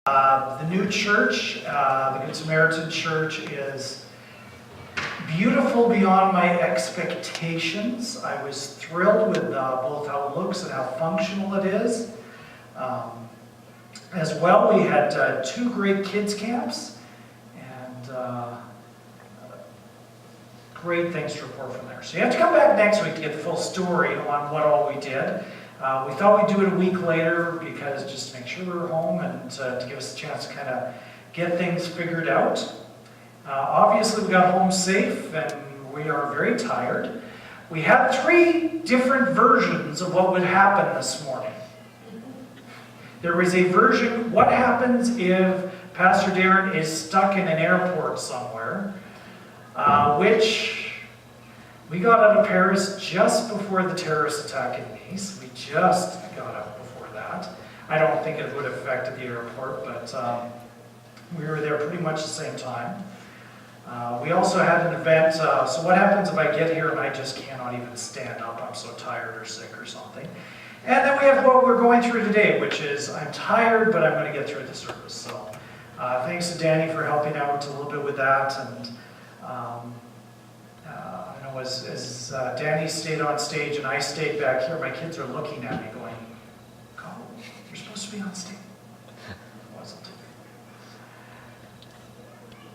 The new church, the Good Samaritan Church, is beautiful beyond my expectations. I was thrilled with both how it looks and how functional it is. As well, we had 2 great kids camps and great things to report from there. So you have to come back next week to get the full story on what all we did. We thought we'd do it a week later because just to make sure we were home and to give us a chance to kind of get things figured out. Obviously, we got home safe and we are very tired. We had 3 different versions of what would happen this morning. There was a version, what happens if Pastor Darren is stuck in an airport somewhere, which we got out of Paris just before the terrorist attack in Nice. We just got out before that. I don't think it would have affected the airport, but we were there pretty much the same time. We also had an event, so what happens if I get here and I just cannot even stand up, I'm so tired or sick or something. And then we have what we're going through today, which is I'm tired, but I'm going to get through the service. So thanks to Danny for helping out a little bit with that. And I know as Danny stayed on stage and I stayed back here, my kids are looking at me going, "Oh, you're supposed to be on stage." I wasn't.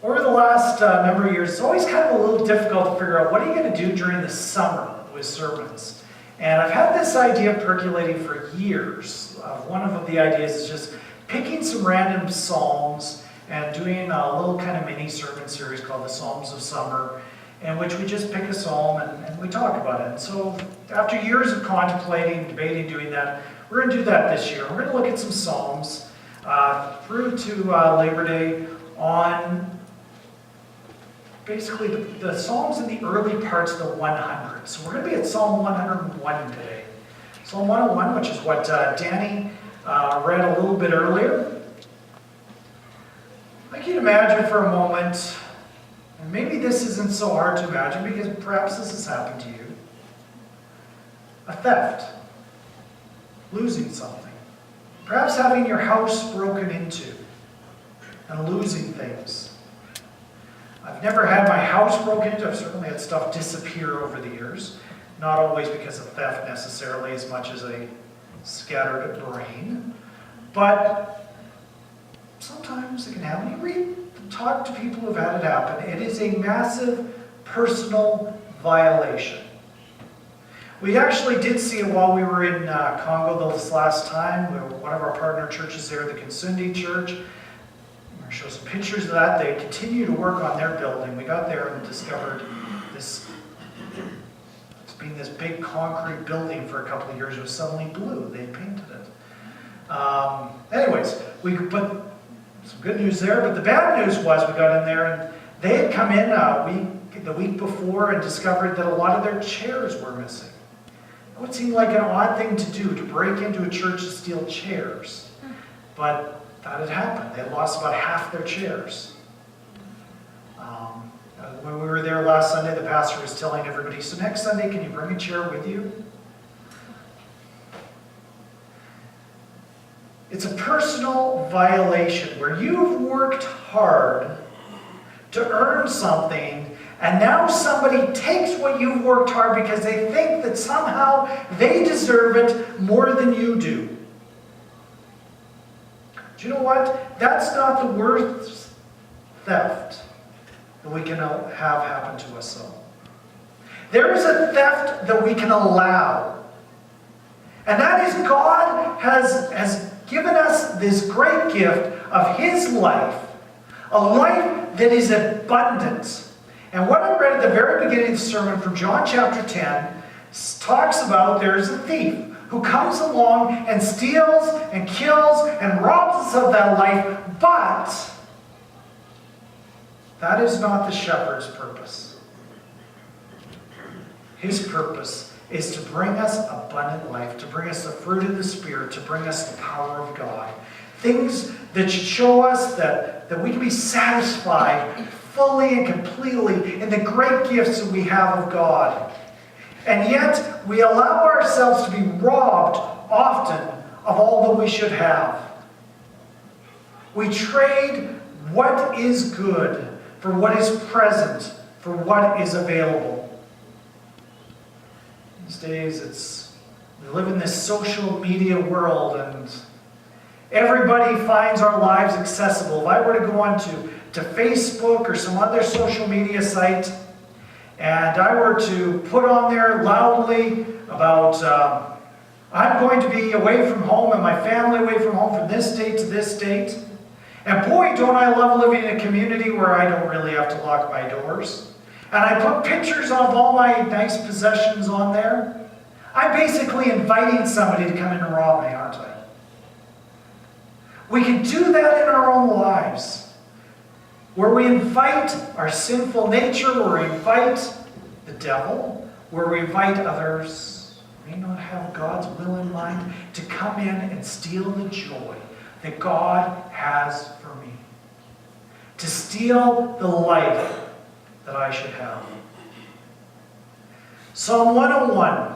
Over the last number of years, it's always kind of a little difficult to figure out what are you going to do during the summer with sermons. And I've had this idea percolating for years. One of the ideas is just picking some random psalms and doing a little kind of mini sermon series called the Psalms of Summer, in which we just pick a psalm and we talk about it. And so after years of contemplating, debating, doing that, we're going to do that this year. We're going to look at some psalms through to Labor Day on basically the Psalms in the early parts of the 100s. So we're going to be at Psalm 101 today. Psalm 101, which is what Danny read a little bit earlier. I'd like you to imagine for a moment, and maybe this isn't so hard to imagine because perhaps this has happened to you, a theft, losing something, perhaps having your house broken into and losing things. I've never had my house broken into. I've certainly had stuff disappear over the years. Not always because of theft necessarily, as much as a scattered brain. But sometimes it can happen. You talk to people who've had it happen. It is a massive personal violation. We actually did see it while we were in Congo this last time. One of our partner churches there, the Kinsundi Church, I'll show some pictures of that. They continue to work on their building. We got there and discovered this. It's been this big concrete building for a couple of years. It was suddenly blue. They painted it. Anyways, we put some good news there. But the bad news was we got in there and they had come in the week before and discovered that a lot of their chairs were missing. It would seem like an odd thing to do, to break into a church to steal chairs. But that had happened. They had lost about half their chairs. When we were there last Sunday, the pastor was telling everybody, so next Sunday, can you bring a chair with you? It's a personal violation where you've worked hard to earn something, and now somebody takes what you've worked hard because they think that somehow they deserve it more than you do. Do you know what? That's not the worst theft that we can have happen to us all. There is a theft that we can allow. And that is God has given us this great gift of His life, a life that is abundant. And what I read at the very beginning of the sermon from John chapter 10 talks about there's a thief who comes along and steals and kills and robs us of that life, but that is not the shepherd's purpose. His purpose is to bring us abundant life, to bring us the fruit of the Spirit, to bring us the power of God. Things that show us that we can be satisfied fully and completely in the great gifts that we have of God. And yet, we allow ourselves to be robbed often of all that we should have. We trade what is good for what is present, for what is available. These days, we live in this social media world, and everybody finds our lives accessible. If I were to go on to Facebook or some other social media site, and I were to put on there loudly about I'm going to be away from home and my family away from home from this date to this date. And boy, don't I love living in a community where I don't really have to lock my doors. And I put pictures of all my nice possessions on there. I'm basically inviting somebody to come in and rob me, aren't I? We can do that in our own lives, where we invite our sinful nature, where we invite the devil, where we invite others who may not have God's will in mind to come in and steal the joy that God has for me, to steal the life that I should have. Psalm 101,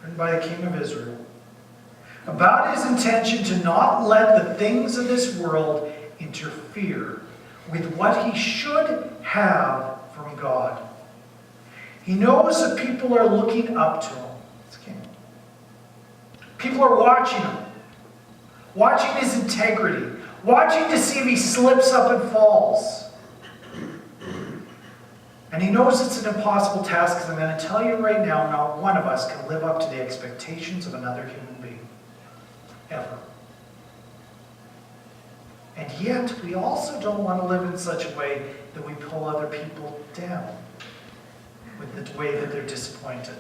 written by the King of Israel, about his intention to not let the things of this world interfere with what he should have from God. He knows that people are looking up to him. It's King. People are watching him, watching his integrity, watching to see if he slips up and falls. And he knows it's an impossible task, because I'm going to tell you right now, not one of us can live up to the expectations of another human being. Ever. And yet, we also don't want to live in such a way that we pull other people down with the way that they're disappointed.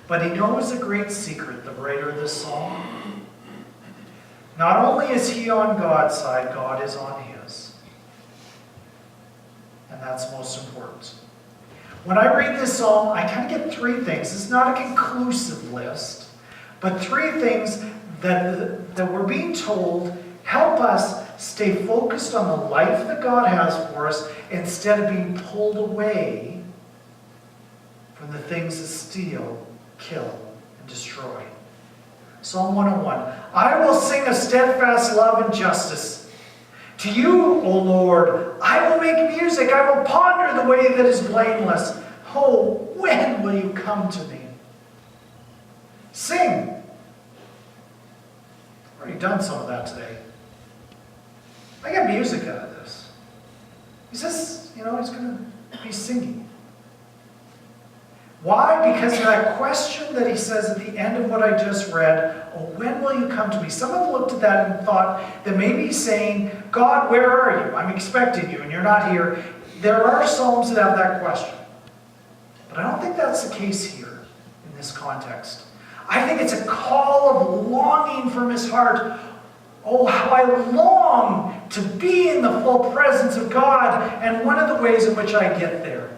But he knows a great secret, the writer of this song. Not only is he on God's side, God is on his. And that's most important. When I read this psalm, I kind of get three things. It's not a conclusive list, but three things that we're being told help us stay focused on the life that God has for us instead of being pulled away from the things that steal, kill, and destroy. Psalm 101. I will sing of steadfast love and justice. To you, O Lord, I will make music. I will ponder the way that is blameless. Oh, when will you come to me? Sing. I've already done some of that today. I get music out of this. He says, he's going to be singing. Why? Because of that question that he says at the end of what I just read, oh, when will you come to me? Some have looked at that and thought that maybe he's saying, God, where are you? I'm expecting you and you're not here. There are psalms that have that question. But I don't think that's the case here in this context. I think it's a call of longing from his heart. Oh, how I long to be in the full presence of God. And one of the ways in which I get there,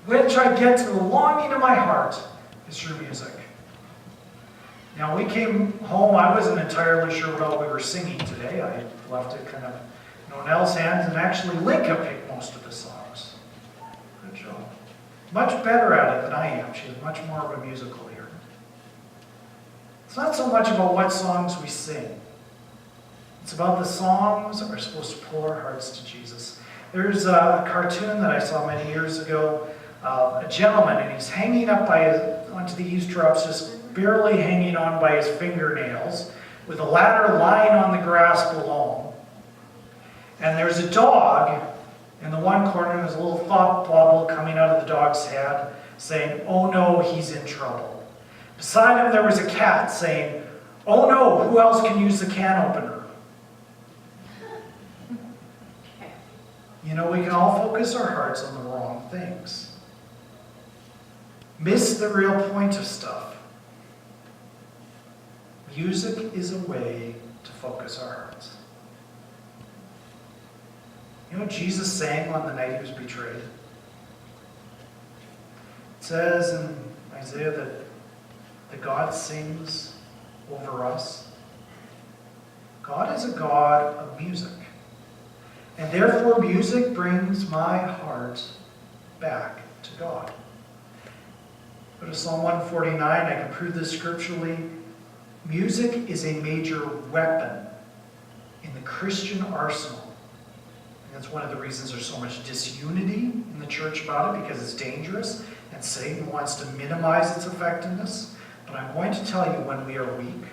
which I get to the longing of my heart, is through music. Now, we came home, I wasn't entirely sure what all we were singing today. I left it kind of in Nell's hands, and actually Linka picked most of the songs. Good job. Much better at it than I am. She's much more of a musical ear. It's not so much about what songs we sing. It's about the songs that are supposed to pull our hearts to Jesus. There's a cartoon that I saw many years ago, a gentleman, and he's hanging up onto the eavesdrops, just barely hanging on by his fingernails, with a ladder lying on the grass below him. And there's a dog in the one corner, and there's a little thought bubble coming out of the dog's head, saying, oh no, he's in trouble. Beside him there was a cat saying, oh no, who else can use the can opener? We can all focus our hearts on the wrong things. Miss the real point of stuff. Music is a way to focus our hearts. You know what Jesus sang on the night he was betrayed? It says in Isaiah that God sings over us. God is a God of music. And therefore, music brings my heart back to God. Go to Psalm 149. I can prove this scripturally. Music is a major weapon in the Christian arsenal. And that's one of the reasons there's so much disunity in the church about it, because it's dangerous and Satan wants to minimize its effectiveness. But I'm going to tell you, when we are weak,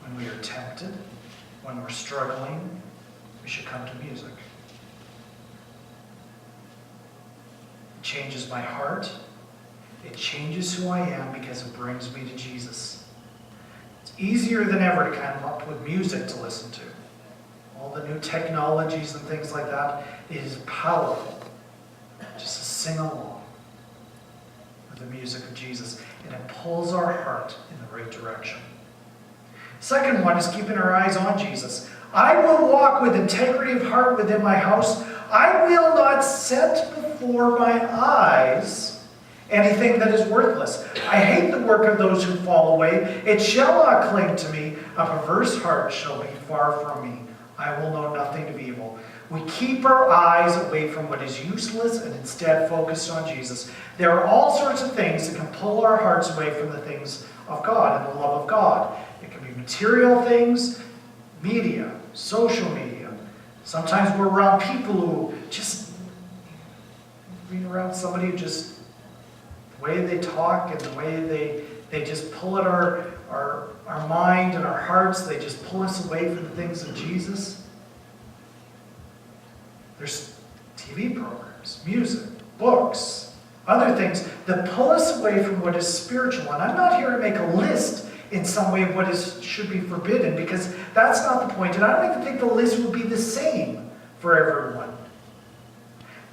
when we are tempted, when we're struggling, we should come to music. It changes my heart. It changes who I am because it brings me to Jesus. It's easier than ever to come up with music to listen to. All the new technologies and things like that, it is powerful just to sing along with the music of Jesus. And it pulls our heart in the right direction. Second one is keeping our eyes on Jesus. I will walk with integrity of heart within my house. I will not set before my eyes anything that is worthless. I hate the work of those who fall away. It shall not cling to me. A perverse heart shall be far from me. I will know nothing of evil. We keep our eyes away from what is useless and instead focus on Jesus. There are all sorts of things that can pull our hearts away from the things of God and the love of God. It can be material things, media, social media. Sometimes we're around people who just, being around somebody who just, the way they talk and the way they just pull at our mind and our hearts, they just pull us away from the things of Jesus. There's TV programs, music, books, other things that pull us away from what is spiritual. And I'm not here to make a list in some way of what should be forbidden, because that's not the point. And I don't even think the list would be the same for everyone.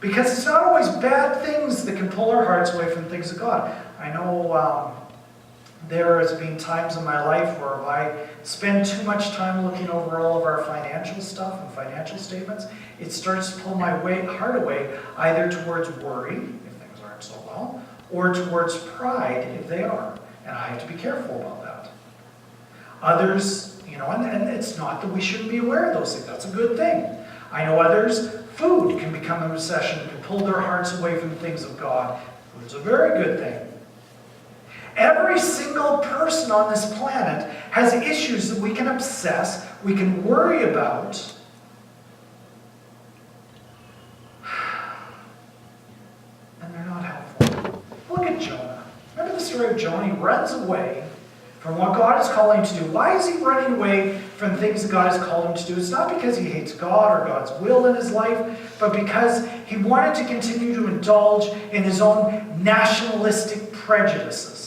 Because it's not always bad things that can pull our hearts away from things of God. I know there has been times in my life where if I spend too much time looking over all of our financial stuff and financial statements, it starts to pull my heart away, either towards worry, if things aren't so well, or towards pride, if they are. And I have to be careful about that. Others, and it's not that we shouldn't be aware of those things. That's a good thing. I know others, food can become an obsession, can pull their hearts away from the things of God. Food's a very good thing. Every single person on this planet has issues that we can obsess, we can worry about. And they're not helpful. Look at Jonah. Remember the story of Jonah? He runs away from what God is calling him to do. Why is he running away from things that God has called him to do? It's not because he hates God or God's will in his life, but because he wanted to continue to indulge in his own nationalistic prejudices.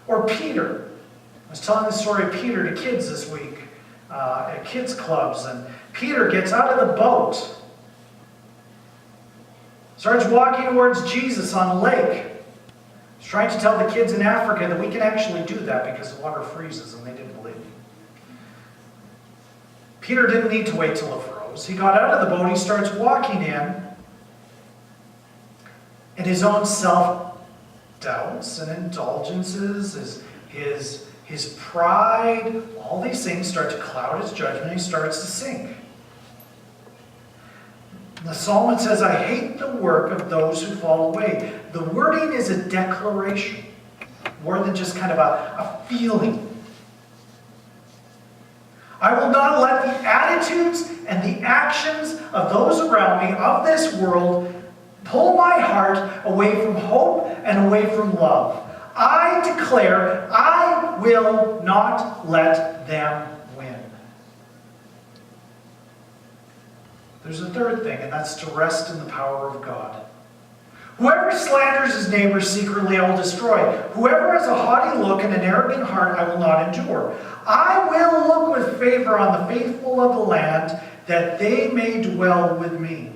Or Peter. I was telling the story of Peter to kids this week at kids' clubs, and Peter gets out of the boat, starts walking towards Jesus on the lake. He's trying to tell the kids in Africa that we can actually do that because the water freezes, and they didn't believe him. Peter didn't need to wait till it froze. He got out of the boat, he starts walking in, and his own self-doubts and indulgences, his pride, all these things start to cloud his judgment, and he starts to sink. The psalmist says, I hate the work of those who fall away. The wording is a declaration, more than just kind of a feeling. I will not let the attitudes and the actions of those around me, of this world, pull my heart away from hope and away from love. I declare, I will not let them win. There's a third thing, and that's to rest in the power of God. Whoever slanders his neighbor secretly, I will destroy. Whoever has a haughty look and an arrogant heart, I will not endure. I will look with favor on the faithful of the land, that they may dwell with me.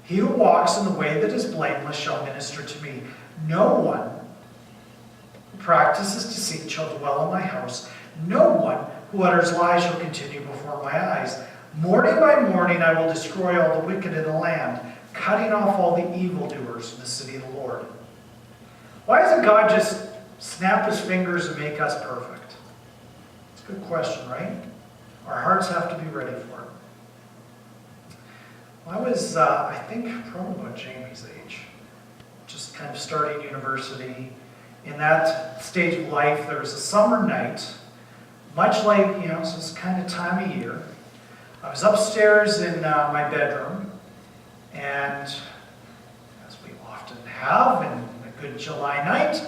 He who walks in the way that is blameless shall minister to me. No one who practices deceit shall dwell in my house. No one who utters lies shall continue before my eyes. Morning by morning I will destroy all the wicked in the land, cutting off all the evildoers in the city of the Lord. Why doesn't God just snap his fingers and make us perfect? It's a good question, right? Our hearts have to be ready for it. Well, I was, I think, probably about Jamie's age, just kind of starting university, in that stage of life, there was a summer night, much like, so it's kind of time of year. I was upstairs in my bedroom, and as we often have in a good July night,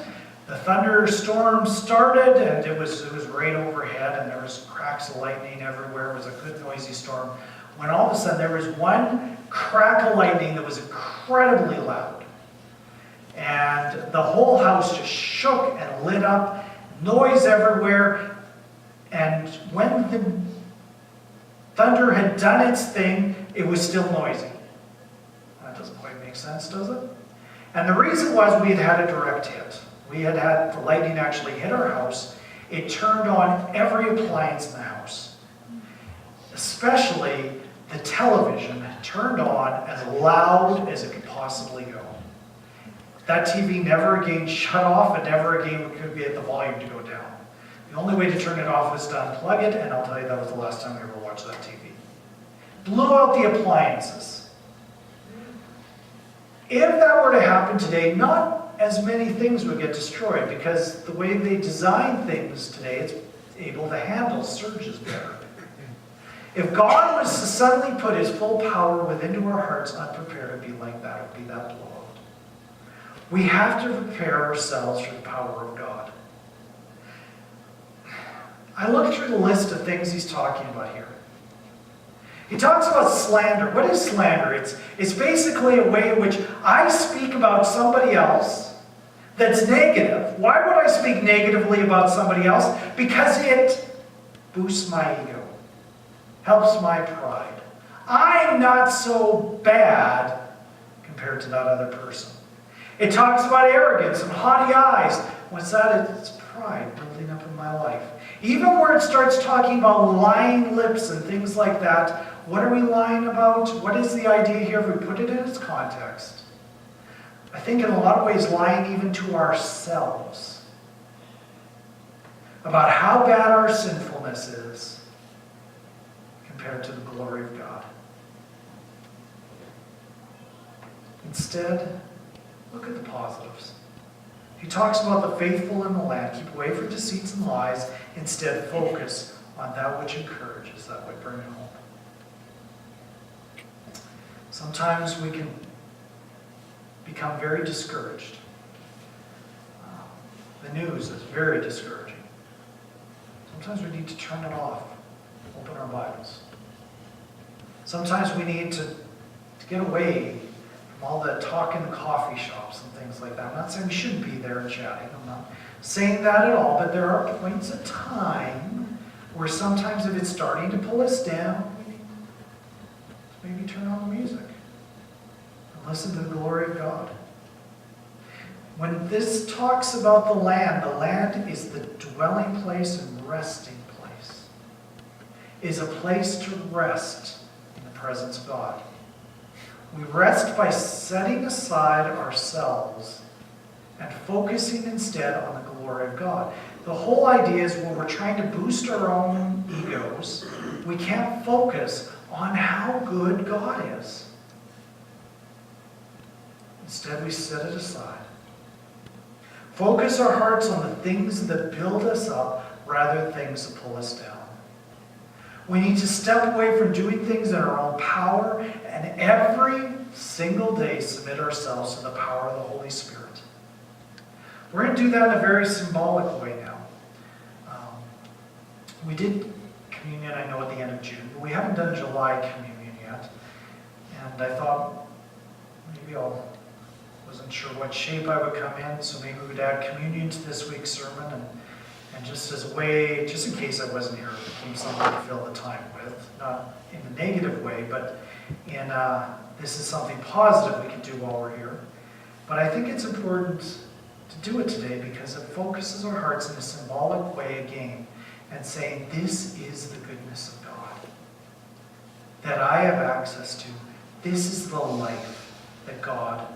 the thunderstorm started, and it was right overhead, and there was cracks of lightning everywhere. It was a good noisy storm. When all of a sudden there was one crack of lightning that was incredibly loud. And the whole house just shook and lit up, noise everywhere. And when the thunder had done its thing, it was still noisy. That doesn't quite make sense, does it? And the reason was we had a direct hit. We had the lightning actually hit our house. It turned on every appliance in the house. Especially the television turned on as loud as it could possibly go. That TV never again shut off, and never again could get the volume to go down. The only way to turn it off was to unplug it, and I'll tell you that was the last time we ever watched that TV. Blew out the appliances. If that were to happen today, not as many things would get destroyed, because the way they design things today, it's able to handle surges better. If God was to suddenly put his full power within our hearts unprepared, it would be like that. It would be that blowout. We have to prepare ourselves for the power of God. I looked through the list of things he's talking about here. He talks about slander. What is slander? It's basically a way in which I speak about somebody else that's negative. Why would I speak negatively about somebody else? Because it boosts my ego, helps my pride. I'm not so bad compared to that other person. It talks about arrogance and haughty eyes. What's that? It's pride building up in my life. Even where it starts talking about lying lips and things like that, what are we lying about? What is the idea here if we put it in its context? I think in a lot of ways lying even to ourselves about how bad our sinfulness is compared to the glory of God. Instead, look at the positives. He talks about the faithful in the land. Keep away from deceits and lies. Instead, focus on that which encourages, that which brings hope. Sometimes we can become very discouraged. The news is very discouraging. Sometimes we need to turn it off, open our Bibles. Sometimes we need to get away from all the talk in the coffee shops and things like that. I'm not saying we shouldn't be there chatting. I'm not saying that at all, but there are points of time where sometimes if it's starting to pull us down, we maybe turn on the music and listen to the glory of God. When this talks about the land is the dwelling place and resting place. Is a place to rest in the presence of God. We rest by setting aside ourselves and focusing instead on the glory of God. The whole idea is when we're trying to boost our own egos, we can't focus on how good God is. Instead, we set it aside. Focus our hearts on the things that build us up rather than things that pull us down. We need to step away from doing things in our own power and every single day submit ourselves to the power of the Holy Spirit. We're going to do that in a very symbolic way now. We did communion, I know, at the end of June, but we haven't done July communion yet. And I thought maybe wasn't sure what shape I would come in, so maybe we would add communion to this week's sermon, and just as a way, just in case I wasn't here, it became something to fill the time with, not in a negative way, but in this is something positive we can do while we're here. But I think it's important to do it today because it focuses our hearts in a symbolic way again, and saying, this is the goodness of God that I have access to. This is the life that God